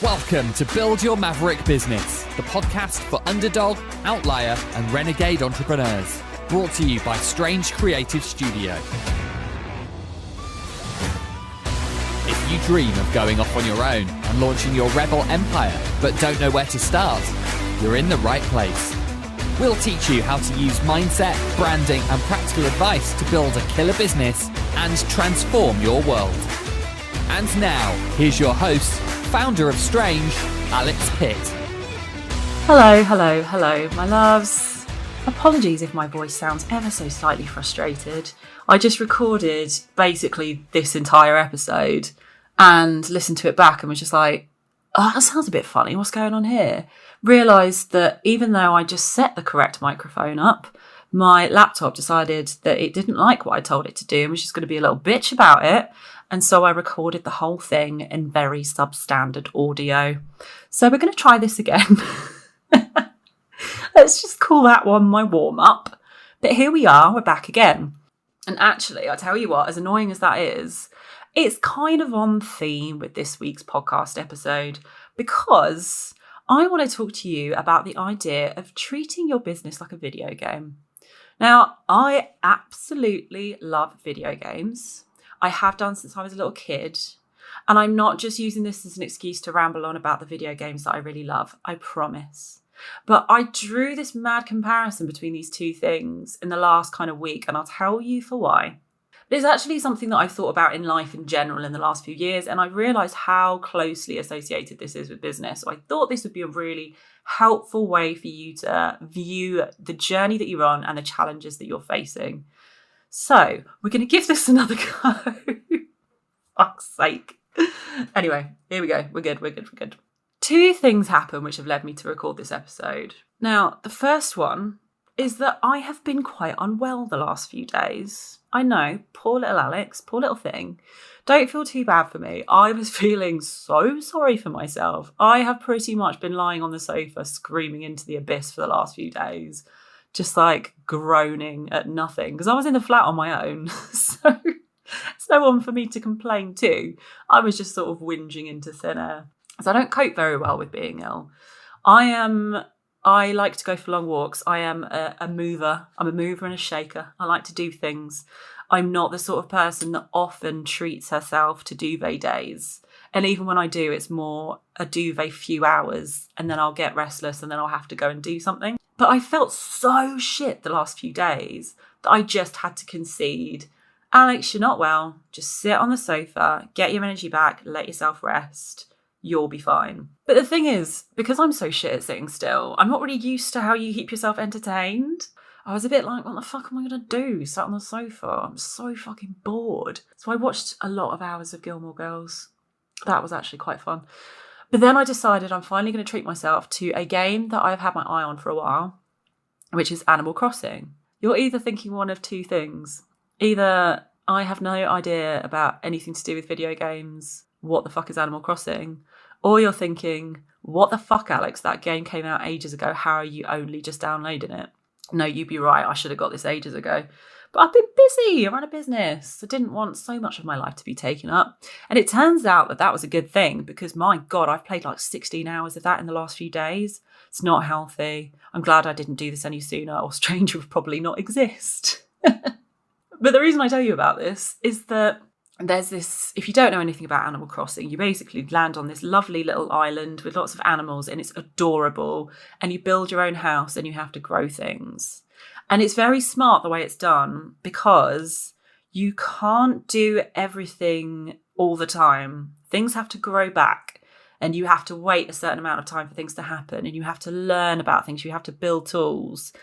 Welcome to Build Your Maverick Business, the podcast for underdog, outlier, and renegade entrepreneurs. Brought to you by Strange Creative Studio. If you dream of going off on your own and launching your rebel empire, but don't know where to start, you're in the right place. We'll teach you how to use mindset, branding, and practical advice to build a killer business and transform your world. And now, here's your host, founder of Strange, Alex Pitt. Hello, my loves. Apologies if my voice sounds ever so slightly frustrated. I just recorded basically this entire episode and listened to it back and was just like, oh, that sounds a bit funny. What's going on here? Realised that even though I just set the correct microphone up, my laptop decided that it didn't like what I told it to do and was just going to be a little bitch about it. And so I recorded the whole thing in very substandard audio. So we're going to try this again. Let's just call that one my warm-up. But here we are, we're back again. And actually, I'll tell you what, as annoying as that is, it's kind of on theme with this week's podcast episode because I want to talk to you about the idea of treating your business like a video game. Now, I absolutely love video games. I have done since I was a little kid. And I'm not just using this as an excuse to ramble on about the video games that I really love, I promise. But I drew this mad comparison between these two things in the last kind of week, and I'll tell you for why. But it's actually something that I've thought about in life in general in the last few years, and I realised how closely associated this is with business. So I thought this would be a really helpful way for you to view the journey that you're on and the challenges that you're facing. So we're going to give this another go. Fuck's sake. Anyway, here we go. We're good. Two things happen which have led me to record this episode. Now, the first one is that I have been quite unwell the last few days. I know, poor little Alex, poor little thing. Don't feel too bad for me. I was feeling so sorry for myself. I have pretty much been lying on the sofa screaming into the abyss for the last few days. Just like groaning at nothing because I was in the flat on my own. So it's no one for me to complain to. I was just sort of whinging into thin air. So I don't cope very well with being ill. I like to go for long walks. I am a mover. I'm a mover and a shaker. I like to do things. I'm not the sort of person that often treats herself to duvet days. And even when I do, it's more a duvet few hours and then I'll get restless and then I'll have to go and do something. But I felt so shit the last few days that I just had to concede. Alex, you're not well. Just sit on the sofa, get your energy back, let yourself rest. You'll be fine. But the thing is, because I'm so shit at sitting still, I'm not really used to how you keep yourself entertained. I was a bit like, what the fuck am I going to do? Sat on the sofa. I'm so fucking bored. So I watched a lot of hours of Gilmore Girls. That was actually quite fun. But then I decided I'm finally going to treat myself to a game that I've had my eye on for a while, which is Animal Crossing. You're either thinking one of two things. Either I have no idea about anything to do with video games, what the fuck is Animal Crossing? Or you're thinking, what the fuck, Alex? That game came out ages ago. How are you only just downloading it? No, you'd be right. I should have got this ages ago. But I've been busy. I run a business. I didn't want so much of my life to be taken up. And it turns out that that was a good thing because, my God, I've played like 16 hours of that in the last few days. It's not healthy. I'm glad I didn't do this any sooner or Strange would probably not exist. But the reason I tell you about this is that there's this, if you don't know anything about Animal Crossing, you basically land on this lovely little island with lots of animals and it's adorable. And you build your own house and you have to grow things. And it's very smart the way it's done because you can't do everything all the time. Things have to grow back and you have to wait a certain amount of time for things to happen and you have to learn about things. You have to build tools.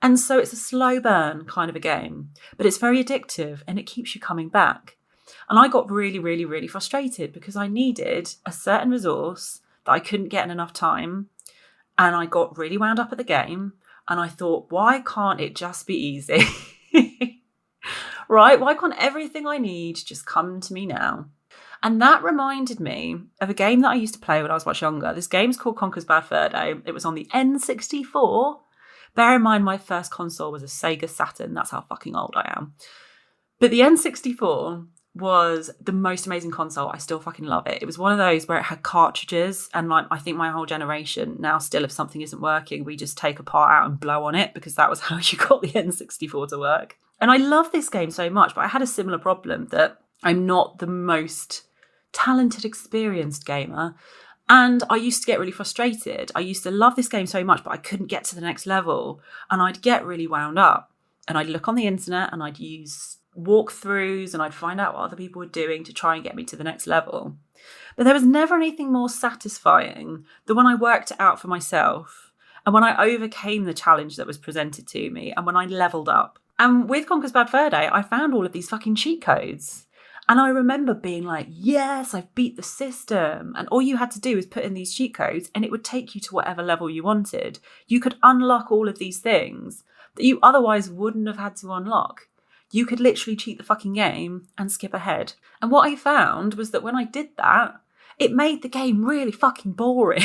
And so it's a slow burn kind of a game, but it's very addictive and it keeps you coming back. And I got really frustrated because I needed a certain resource that I couldn't get in enough time. And I got really wound up at the game. And I thought, why can't it just be easy? Right? Why can't everything I need just come to me now? And that reminded me of a game that I used to play when I was much younger. This game's called Conker's Bad Fur Day. It was on the N64. Bear in mind, my first console was a Sega Saturn. That's how fucking old I am. But the N64 was the most amazing console. I still fucking love it. It was one of those where it had cartridges, and like I think my whole generation now still, if something isn't working, we just take a part out and blow on it, because that was how you got the N64 to work. And I love this game so much, but I had a similar problem that I'm not the most talented, experienced gamer. And I used to get really frustrated. I used to love this game so much, but I couldn't get to the next level. And I'd get really wound up. And I'd look on the internet and I'd use walkthroughs and I'd find out what other people were doing to try and get me to the next level. But there was never anything more satisfying than when I worked it out for myself and when I overcame the challenge that was presented to me and when I leveled up. And with Conker's Bad Fur Day, I found all of these fucking cheat codes. And I remember being like, yes, I've beat the system. And all you had to do was put in these cheat codes and it would take you to whatever level you wanted. You could unlock all of these things that you otherwise wouldn't have had to unlock. You could literally cheat the fucking game and skip ahead. And what I found was that when I did that, it made the game really fucking boring.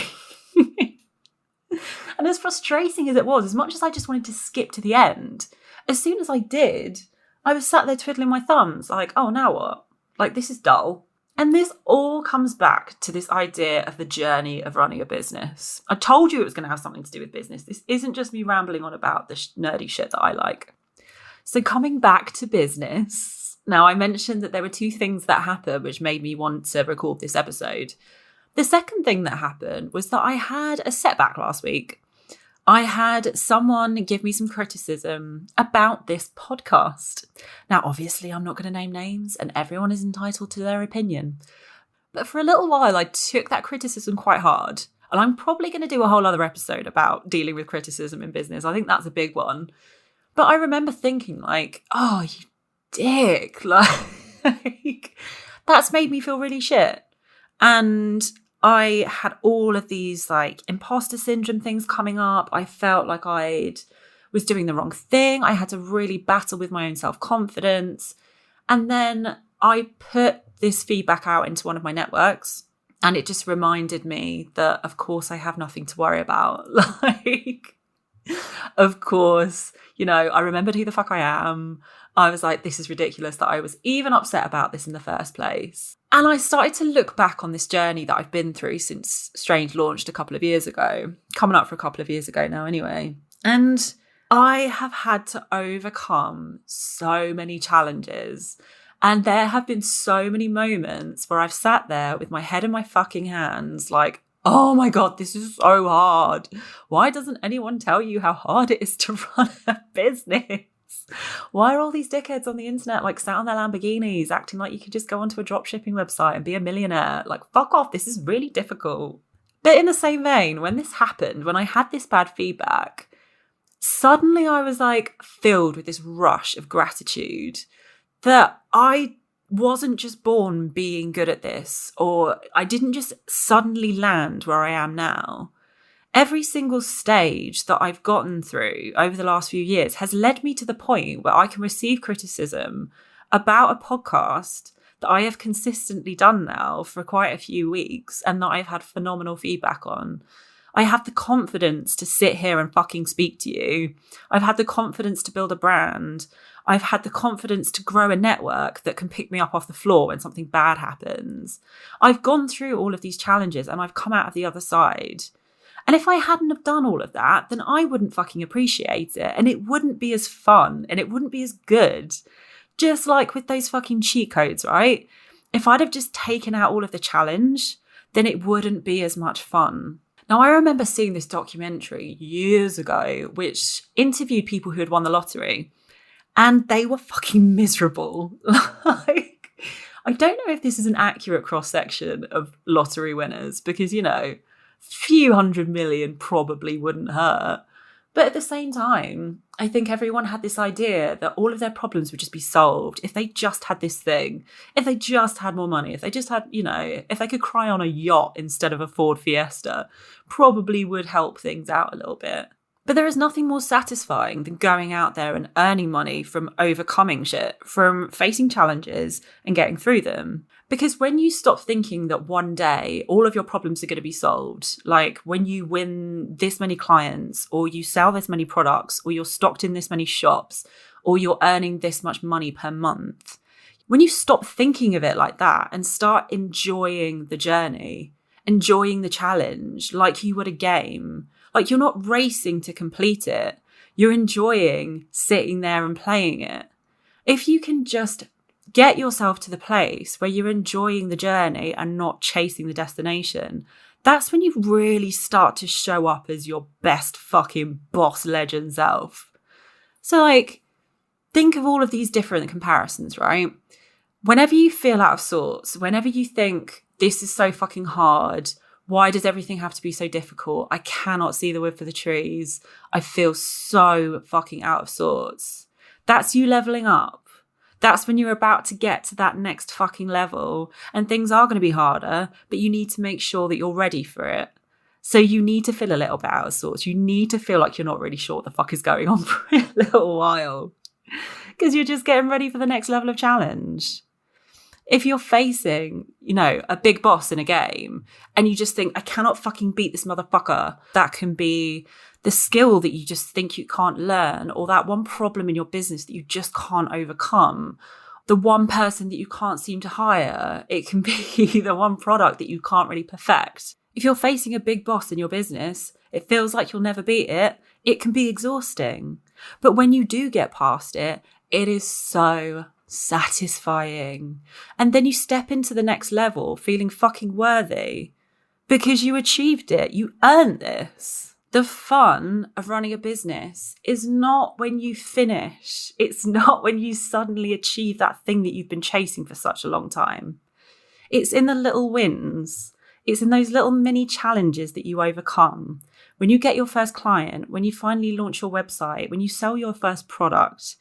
And as frustrating as it was, as much as I just wanted to skip to the end, as soon as I did, I was sat there twiddling my thumbs like, oh, now what? Like, this is dull. And this all comes back to this idea of the journey of running a business. I told you it was going to have something to do with business. This isn't just me rambling on about the nerdy shit that I like. So coming back to business, now I mentioned that there were two things that happened which made me want to record this episode. The second thing that happened was that I had a setback last week. I had someone give me some criticism about this podcast. Now, obviously, I'm not going to name names and everyone is entitled to their opinion. But for a little while, I took that criticism quite hard. And I'm probably going to do a whole other episode about dealing with criticism in business. I think that's a big one. But I remember thinking like, oh, you dick. Like, that's made me feel really shit. And I had all of these like imposter syndrome things coming up. I felt like I was doing the wrong thing. I had to really battle with my own self-confidence. And then I put this feedback out into one of my networks and it just reminded me that, of course, I have nothing to worry about. Like, of course, you know, I remembered who the fuck I am. I was like, this is ridiculous that I was even upset about this in the first place. And I started to look back on this journey that I've been through since Strange launched a couple of years ago, coming up for a couple of years ago now anyway. And I have had to overcome so many challenges. And there have been so many moments where I've sat there with my head in my fucking hands like, oh my God, this is so hard. Why doesn't anyone tell you how hard it is to run a business? Why are all these dickheads on the internet like sat on their Lamborghinis acting like you could just go onto a dropshipping website and be a millionaire? Like, fuck off, this is really difficult. But in the same vein, when this happened, when I had this bad feedback, suddenly I was like filled with this rush of gratitude that I wasn't just born being good at this, or I didn't just suddenly land where I am now. Every single stage that I've gotten through over the last few years has led me to the point where I can receive criticism about a podcast that I have consistently done now for quite a few weeks and that I've had phenomenal feedback on. I have the confidence to sit here and fucking speak to you. I've had the confidence to build a brand. I've had the confidence to grow a network that can pick me up off the floor when something bad happens. I've gone through all of these challenges and I've come out of the other side. And if I hadn't have done all of that, then I wouldn't fucking appreciate it. And it wouldn't be as fun and it wouldn't be as good. Just like with those fucking cheat codes, right? If I'd have just taken out all of the challenge, then it wouldn't be as much fun. Now, I remember seeing this documentary years ago, which interviewed people who had won the lottery. And they were fucking miserable. Like, I don't know if this is an accurate cross-section of lottery winners because, you know, few 100 million probably wouldn't hurt. But at the same time, I think everyone had this idea that all of their problems would just be solved if they just had this thing, if they just had more money, if they just had, you know, if they could cry on a yacht instead of a Ford Fiesta, probably would help things out a little bit. But there is nothing more satisfying than going out there and earning money from overcoming shit, from facing challenges and getting through them. Because when you stop thinking that one day all of your problems are going to be solved, like when you win this many clients or you sell this many products or you're stocked in this many shops or you're earning this much money per month, When you stop thinking of it like that and start enjoying the journey, enjoying the challenge like you would a game, like you're not racing to complete it, you're enjoying sitting there and playing it. If you can just get yourself to the place where you're enjoying the journey and not chasing the destination, that's when you really start to show up as your best fucking boss legend self. So like, think of all of these different comparisons, right? Whenever you feel out of sorts, whenever you think this is so fucking hard, why does everything have to be so difficult? I cannot see the wood for the trees. I feel so fucking out of sorts. That's you leveling up. That's when you're about to get to that next fucking level, and things are going to be harder, but you need to make sure that you're ready for it. So you need to feel a little bit out of sorts. You need to feel like you're not really sure what the fuck is going on for a little while, because you're just getting ready for the next level of challenge. If you're facing, a big boss in a game and you just think, I cannot fucking beat this motherfucker, that can be the skill that you just think you can't learn, or that one problem in your business that you just can't overcome, the one person that you can't seem to hire. It can be the one product that you can't really perfect. If you're facing a big boss in your business, it feels like you'll never beat it. It can be exhausting. But when you do get past it, it is so satisfying. And then you step into the next level feeling fucking worthy because you achieved it. You earned this. The fun of running a business is not when you finish. It's not when you suddenly achieve that thing that you've been chasing for such a long time. It's in the little wins. It's in those little mini challenges that you overcome. When you get your first client, when you finally launch your website, when you sell your first product,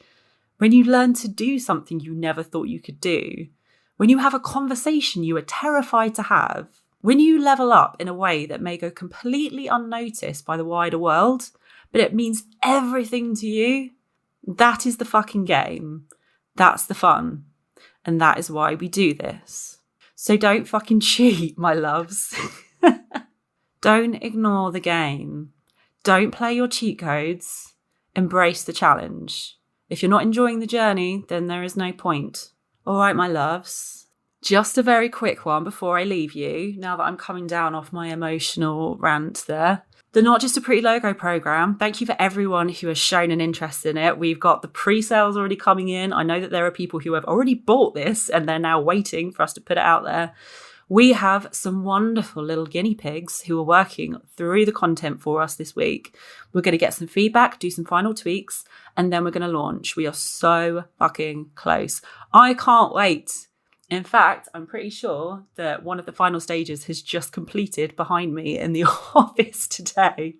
when you learn to do something you never thought you could do, when you have a conversation you were terrified to have, when you level up in a way that may go completely unnoticed by the wider world, but it means everything to you, that is the fucking game. That's the fun. And that is why we do this. So don't fucking cheat, my loves. Don't ignore the game. Don't play your cheat codes. Embrace the challenge. If you're not enjoying the journey, then there is no point. All right, my loves. Just a very quick one before I leave you, now that I'm coming down off my emotional rant there. The Not Just a Pretty Logo program, thank you for everyone who has shown an interest in it. We've got the pre-sales already coming in. I know that there are people who have already bought this and they're now waiting for us to put it out there. We have some wonderful little guinea pigs who are working through the content for us this week. We're going to get some feedback, do some final tweaks, and then we're going to launch. We are so fucking close. I can't wait. In fact, I'm pretty sure that one of the final stages has just completed behind me in the office today.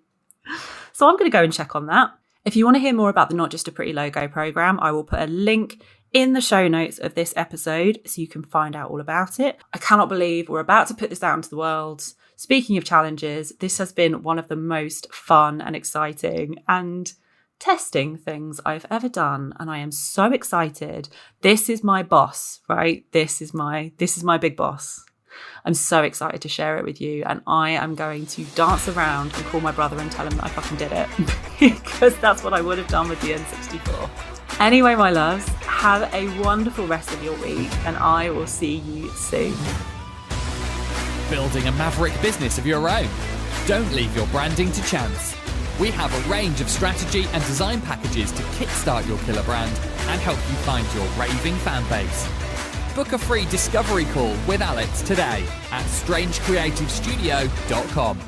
So I'm going to go and check on that. If you want to hear more about the Not Just a Pretty Logo program, I will put a link in the show notes of this episode so you can find out all about it. I cannot believe we're about to put this out into the world. Speaking of challenges, this has been one of the most fun and exciting and testing things I've ever done, and I am so excited. This is my boss, right? This is my big boss. I'm so excited to share it with you, and I am going to dance around and call my brother and tell him that I fucking did it because that's what I would have done with the N64. Anyway, my loves, have a wonderful rest of your week, and I will see you soon. Building a maverick business of your own. Don't leave your branding to chance. We have a range of strategy and design packages to kickstart your killer brand and help you find your raving fan base. Book a free discovery call with Alex today at strangecreativestudio.com.